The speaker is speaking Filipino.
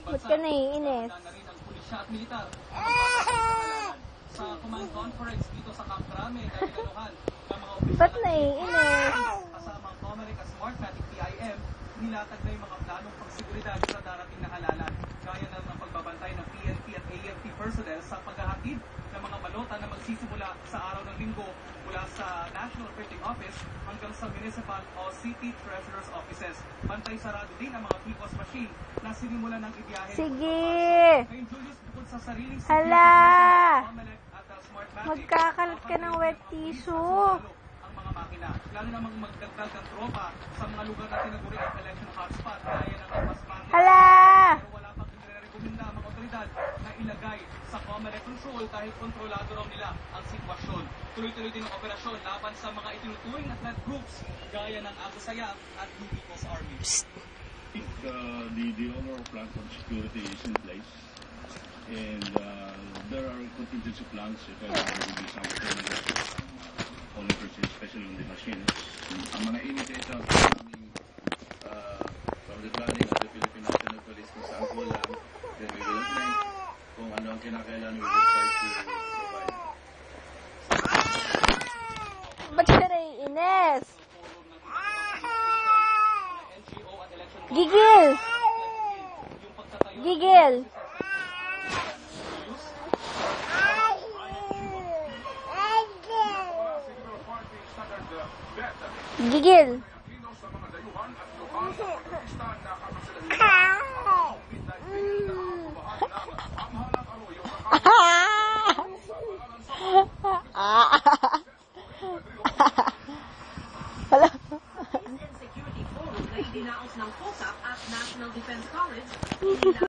Ba't ka naiinis? Na rin ang pulisya at militar sa command conference dito sa Camp Crame na pinaluhan ng mga opisyal. Ba't naiinis? Kasama ang Comelec at SmartMatic PIM, nilatag na yung mga planong pangseguridad sa darating na halalan. Gaya na ng pagbabantay ng PNP at AFP personnel sa paghahatid ng mga balota na magsisimula sa araw ng linggo mula sa National Printing Office hanggang sa municipal o city treasurer's offices. Bantay sarado din ang mga PPOS machine na sinimulan ng ibiyahe. Sige! Ngayon, Julius, bukod sa sariling Hala! Comelec at SmartMatic, Magkakalat ka ng wet tissue. ang mga makina. Lalo namang magdagdag ang tropa sa mga lugar na tinaguri ang election hotspot gaya ng Pasmate. Hala! Pero wala pang nire-rekomenda ang mga otoridad na ilagay sa Comelec control dahil kontrolado raw nila ang sitwasyon. Tuloy-tuloy din ang operasyon laban sa mga itinuturing na threat groups gaya ng Abu Sayyaf at the People's Army. The overall plan for security is in place, and there are contingency plans if ever there will be something on the person, especially on the machines. Ang mga indicator from the planning of the Philippine National Police kung saan kulang, then we will think kung ano ang kinakailan, we will try to provide. Ba't ka naiinis? Gigil! Gigil! Gigil!